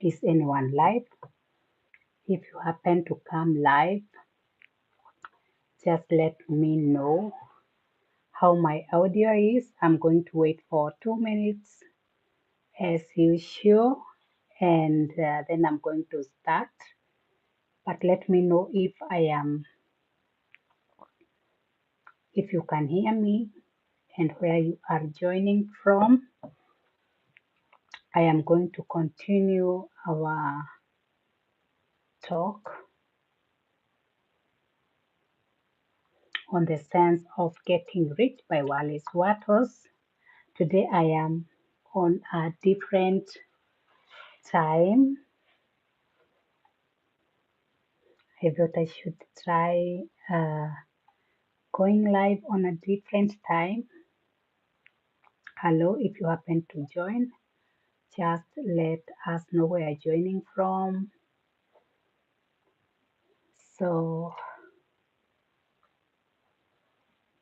Is anyone live? If you happen to come live, just let me know how my audio is. I'm going to wait for 2 minutes as usual, and then I'm going to start. But let me know if you can hear me and where you are joining from. I am going to continue our talk on the sense of getting rich by Wallace Wattles. Today I am on a different time. I thought I should try going live on a different time. Hello, if you happen to join, just let us know where you're joining from. So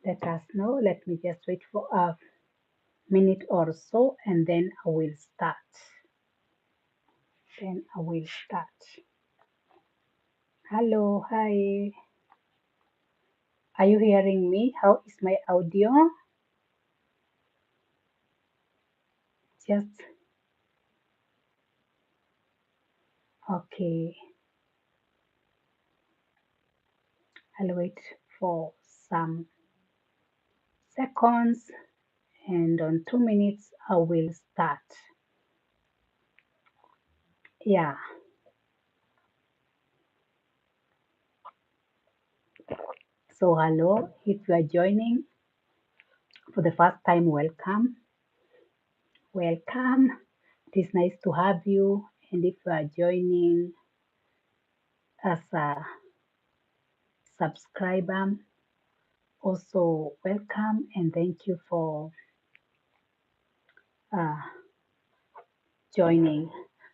let us know. Let me just wait for a minute or so and then I will start. Hello, hi. Are you hearing me? How is my audio? Just okay. I'll wait for some seconds and on 2 minutes I will start. Yeah. So hello, if you are joining for the first time, welcome. Welcome. It is nice to have you. And if you are joining as a subscriber, also welcome and thank you for uh, joining.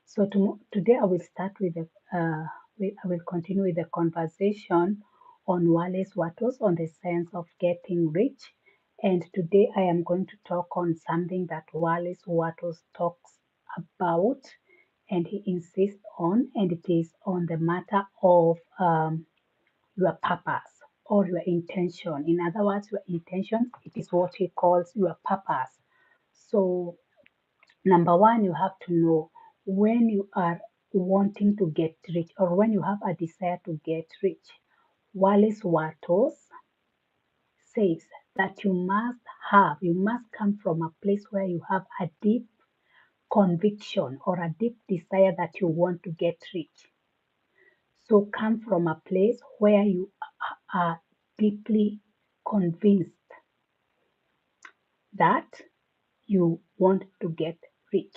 So today I will start I will continue with the conversation on Wallace Wattles on the sense of getting rich. And today I am going to talk on something that Wallace Wattles talks about and he insists on, and it is on the matter of your purpose or your intention. In other words, your intention, it is what he calls your purpose. So number one, you have to know when you are wanting to get rich or when you have a desire to get rich. Wallace Wattles says that you must come from a place where you have a deep conviction or a deep desire that you want to get rich. So come from a place where you are deeply convinced that you want to get rich.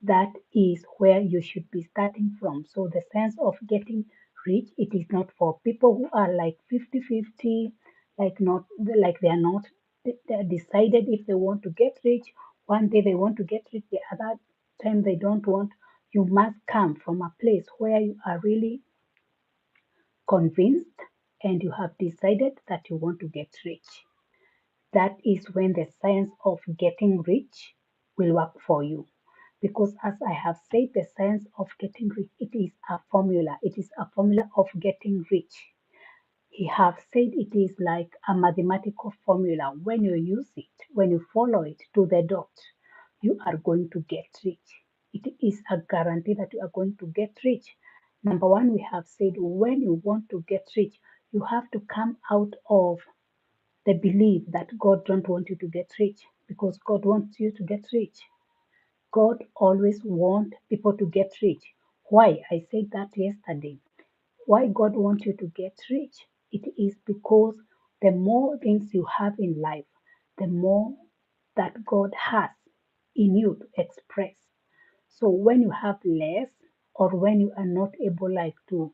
That is where you should be starting from. So the sense of getting rich, it is not for people who are like 50-50, like they are not they are decided if they want to get rich. One day they want to get rich, the other time they don't want. You must come from a place where you are really convinced and you have decided that you want to get rich. That is when the science of getting rich will work for you. Because as I have said, the science of getting rich, it is a formula. It is a formula of getting rich. He have said it is like a mathematical formula. When you use it, when you follow it to the dot, you are going to get rich. It is a guarantee that you are going to get rich. Number one, we have said when you want to get rich, you have to come out of the belief that God don't want you to get rich because God wants you to get rich. God always wants people to get rich. Why? I said that yesterday. Why God wants you to get rich? It is because the more things you have in life, the more that God has in you to express. So when you have less or when you are not able like to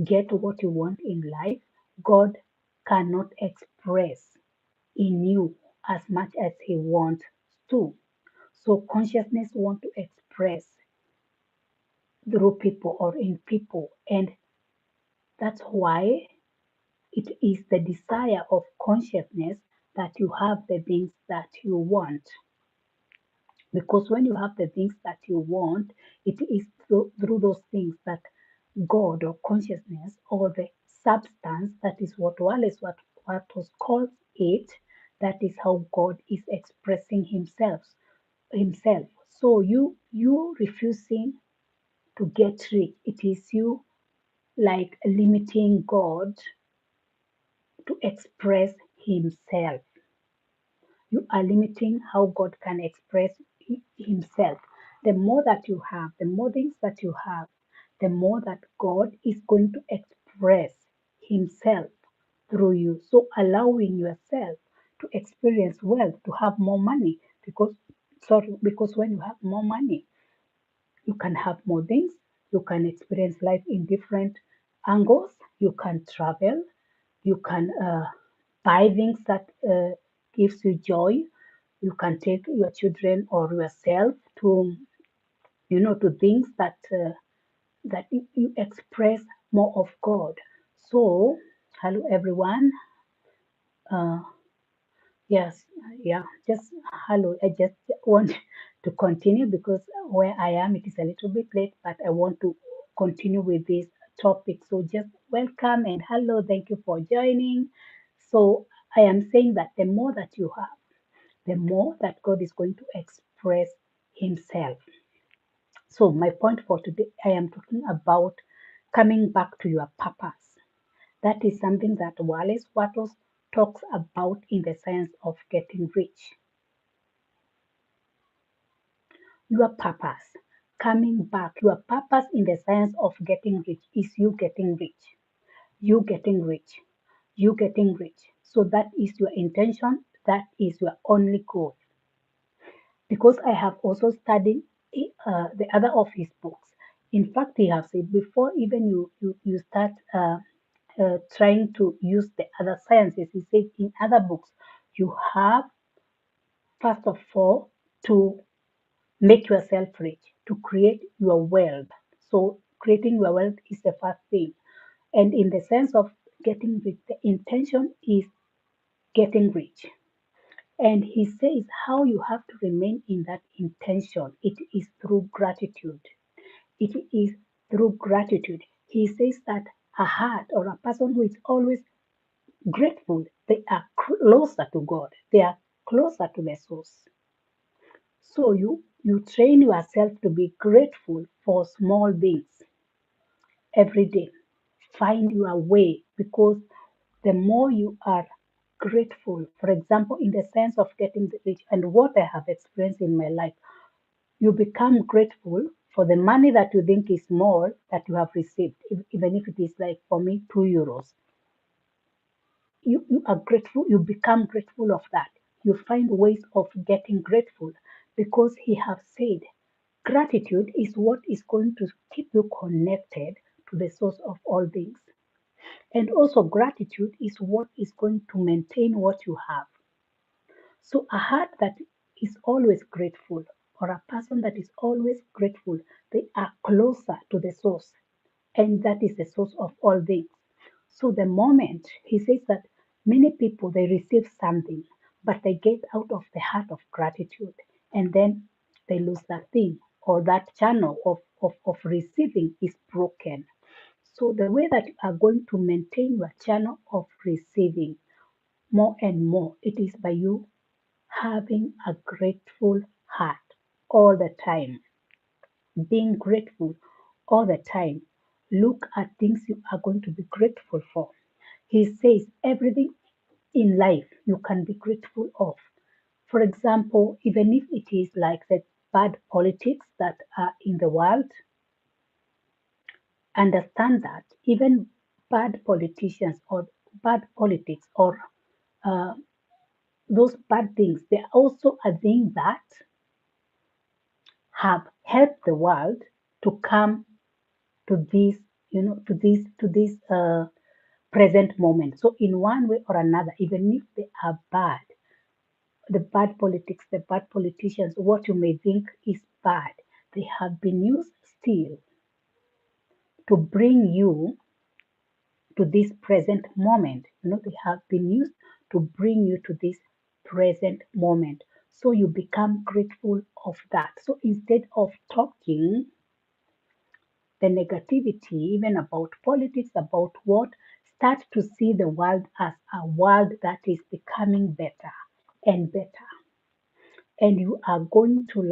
get what you want in life, God cannot express in you as much as he wants to. So consciousness want to express through people or in people, and that's why it is the desire of consciousness that you have the things that you want. Because when you have the things that you want, It is through those things that God or consciousness or the substance, that is what was called it, that is how God is expressing himself. So you refusing to get rich, it is you like limiting God to express himself. You are limiting how God can express himself. The more that you have, the more things that you have, the more that God is going to express himself through you. So allowing yourself to experience wealth, to have more money, because when you have more money, you can have more things, you can experience life in different angles, you can travel, you can buy things that gives you joy, you can take your children or yourself to to things that you express more of God. So hello everyone. uh, Yes, yeah, just hello. I just want to continue because where I am, it is a little bit late, but I want to continue with this topic. So just welcome and hello. Thank you for joining. So I am saying that the more that you have, the more that God is going to express Himself. So my point for today, I am talking about coming back to your purpose. That is something that Wallace Wattles talks about in the science of getting rich. Your purpose, coming back, your purpose in the science of getting rich is you getting rich, you getting rich, you getting rich. So that is your intention, that is your only goal. Because I have also studied the other of his books. In fact, he has said before even you start trying to use the other sciences, he said in other books, you have first of all to make yourself rich, to create your wealth. So creating your wealth is the first thing. And in the sense of getting rich, the intention is getting rich. And he says how you have to remain in that intention. It is through gratitude. It is through gratitude. He says that a heart or a person who is always grateful, they are closer to God. They are closer to the source. So you train yourself to be grateful for small things every day. Find your way because the more you are grateful, for example, in the sense of getting rich and what I have experienced in my life, you become grateful for the money that you think is small that you have received, even if it is like for me, €2. You are grateful, you become grateful of that. You find ways of getting grateful because he has said gratitude is what is going to keep you connected to the source of all things. And also, gratitude is what is going to maintain what you have. So, a heart that is always grateful or a person that is always grateful, they are closer to the source. And that is the source of all things. So, the moment he says that many people they receive something, but they get out of the heart of gratitude and then they lose that thing or that channel of receiving is broken. So the way that you are going to maintain your channel of receiving more and more, it is by you having a grateful heart all the time, being grateful all the time. Look at things you are going to be grateful for. He says everything in life you can be grateful of. For example, even if it is like the bad politics that are in the world, understand that even bad politicians or bad politics or uh, those bad things, they are also a thing that have helped the world to come to this, to this present moment. So in one way or another, even if they are bad, the bad politics, the bad politicians, what you may think is bad, they have been used still to bring you to this present moment. They have been used to bring you to this present moment. So you become grateful of that. So instead of talking the negativity, even about politics, about what, start to see the world as a world that is becoming better and better. And you are going to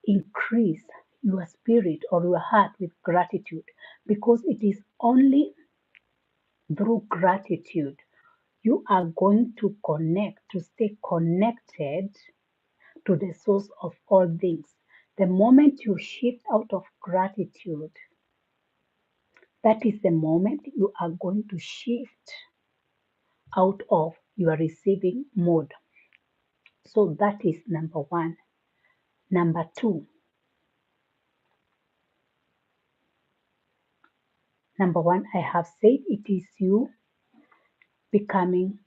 increase your spirit or your heart with gratitude, because it is only through gratitude you are going to stay connected to the source of all things. The moment you shift out of gratitude, that is the moment you are going to shift out of your receiving mode. So that is number one. Number two, I have said it is you becoming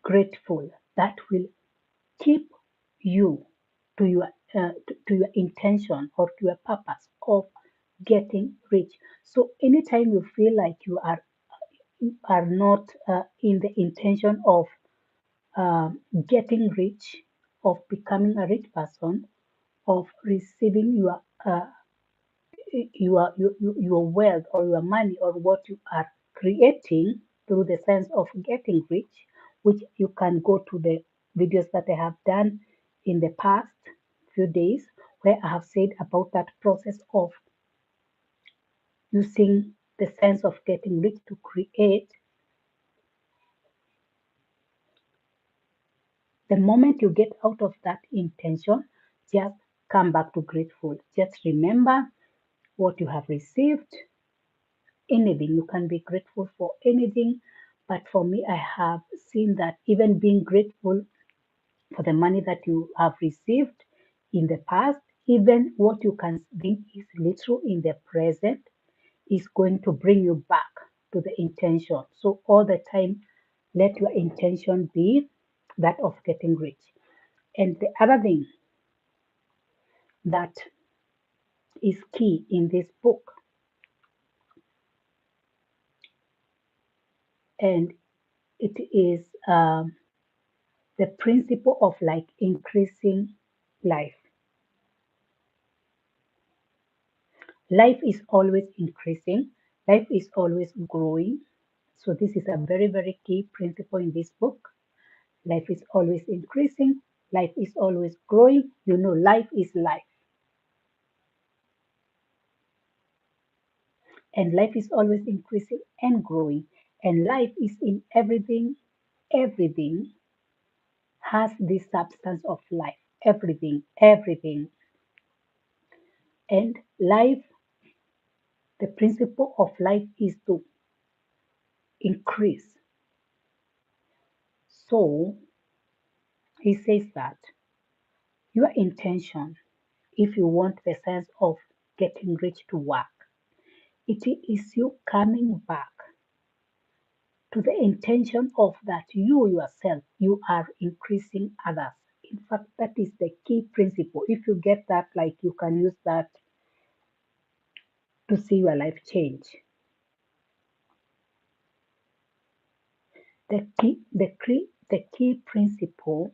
grateful that will keep you to your to your intention or to your purpose of getting rich. So anytime you feel like you are not in the intention of getting rich, of becoming a rich person, of receiving your wealth or your money or what you are creating through the sense of getting rich, which you can go to the videos that I have done in the past few days, where I have said about that process of using the sense of getting rich to create. The moment you get out of that intention, just come back to grateful. Just remember what you have received. Anything, you can be grateful for anything. But for me, I have seen that even being grateful for the money that you have received in the past, even what you can think is little in the present, is going to bring you back to the intention. So all the time, let your intention be that of getting rich. And the other thing that is key in this book, and it is the principle of increasing life. Life is always increasing, life is always growing. So, this is a very, very key principle in this book. Life is always increasing, life is always growing. You know, life is life, and life is always increasing and growing, and life is in everything. Everything has this substance of life. Everything. And life, the principle of life is to increase. So he says that your intention, if you want the sense of getting rich to work, it is you coming back to the intention of that you yourself, you are increasing others. In fact, that is the key principle. If you get that, you can use that to see your life change. The key principle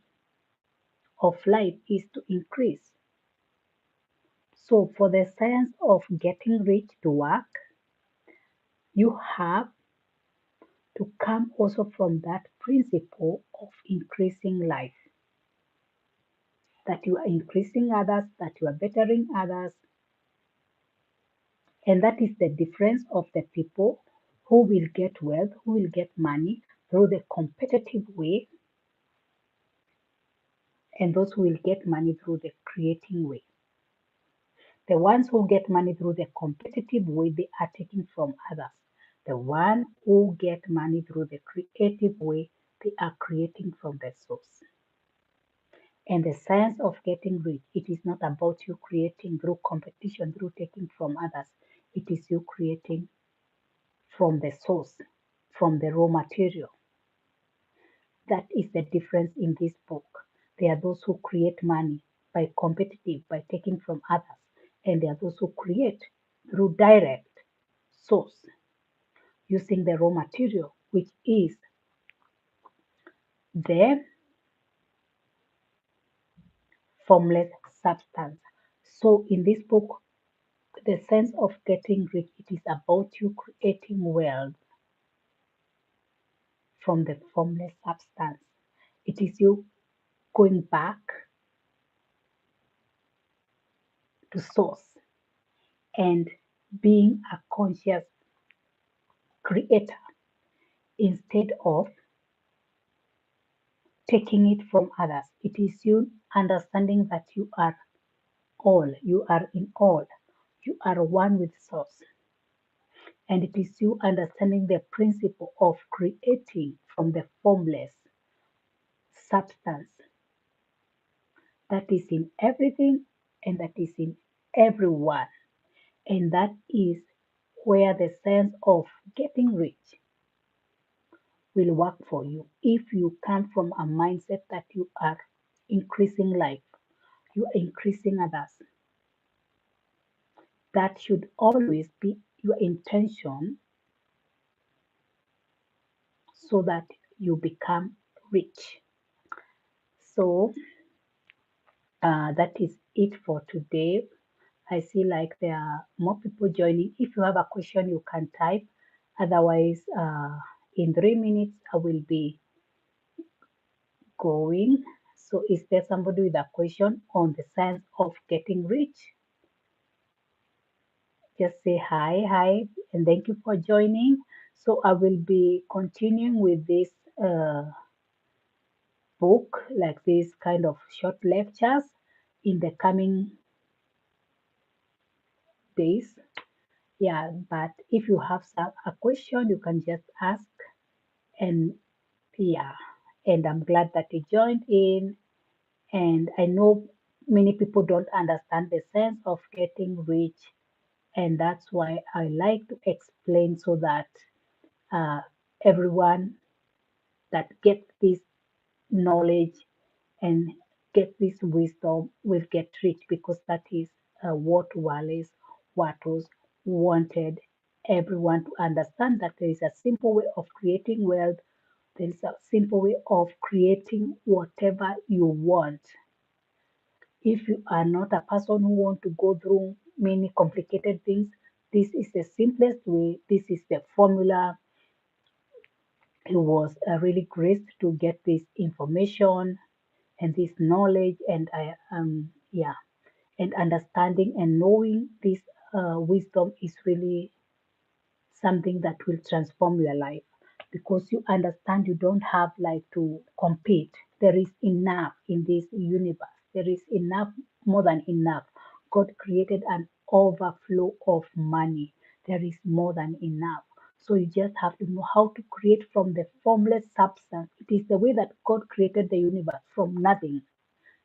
of life is to increase. So for the science of getting rich to work, you have to come also from that principle of increasing life, that you are increasing others, that you are bettering others. And that is the difference of the people who will get wealth, who will get money through the competitive way, and those who will get money through the creating way. The ones who get money through the competitive way, they are taking from others. The one who get money through the creative way, they are creating from the source. And the science of getting rich, it is not about you creating through competition, through taking from others. It is you creating from the source, from the raw material. That is the difference in this book. There are those who create money by competitive, by taking from others, and there are those who create through direct source, using the raw material, which is the formless substance. So in this book, the sense of getting rich, it is about you creating wealth from the formless substance. It is you going back to source and being a conscious creator instead of taking it from others. It is you understanding that you are all, you are in all, you are one with source. And it is you understanding the principle of creating from the formless substance that is in everything and that is in everyone. And that is where the sense of getting rich will work for you. If you come from a mindset that you are increasing life, you are increasing others, that should always be your intention so that you become rich. So that is it for today. I see like there are more people joining. If you have a question, you can type. Otherwise, in 3 minutes, I will be going. So is there somebody with a question on the science of getting rich? Just say hi, and thank you for joining. So I will be continuing with this book, like this kind of short lectures in the coming days. Yeah, but if you have a question, you can just ask. And yeah, and I'm glad that you joined in. And I know many people don't understand the sense of getting rich, and that's why I like to explain so that uh, everyone that gets this knowledge and get this wisdom will get rich, because that is what Wallace Wattles wanted everyone to understand, that there is a simple way of creating wealth. There is a simple way of creating whatever you want. If you are not a person who want to go through many complicated things, this is the simplest way. This is the formula. He was really graced to get this information and this knowledge, and I yeah, and understanding and knowing this wisdom is really something that will transform your life, because you understand you don't have like to compete. There is enough in this universe. There is enough, more than enough. God created an overflow of money. There is more than enough. So you just have to know how to create from the formless substance. It is the way that God created the universe from nothing.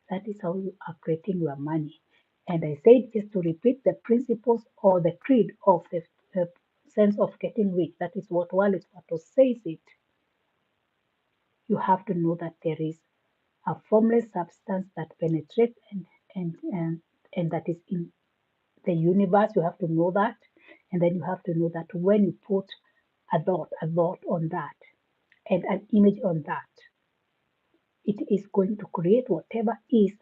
That is how you are creating your money. And I said just to repeat the principles or the creed of the sense of getting rich. That is what Wallace Wattles says it. You have to know that there is a formless substance that penetrates and that is in the universe. You have to know that. And then you have to know that when you put a thought on that, and an image on that, it is going to create whatever is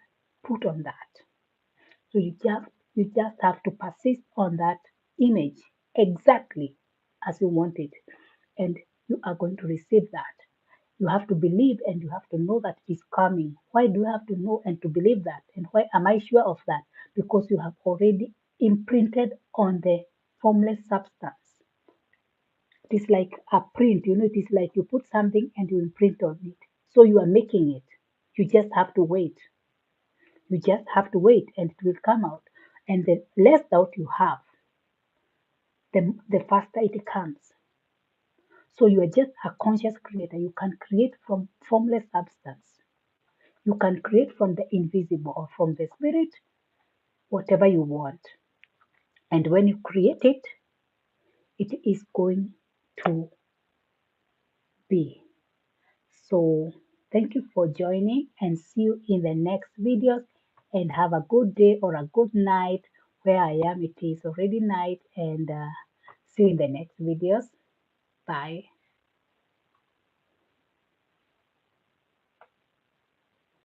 put on that. So you just have to persist on that image exactly as you want it, and you are going to receive that. You have to believe and you have to know that it's coming. Why do you have to know and to believe that? And why am I sure of that? Because you have already imprinted on the formless substance. It is like a print, it is like you put something and you imprint on it. So you are making it. You just have to wait. You just have to wait and it will come out. And the less doubt you have, the faster it comes. So you are just a conscious creator. You can create from formless substance. You can create from the invisible or from the spirit, whatever you want. And when you create it, it is going to be. So thank you for joining, and see you in the next videos, and have a good day or a good night. Where I am, it is already night, and see you in the next videos. Bye.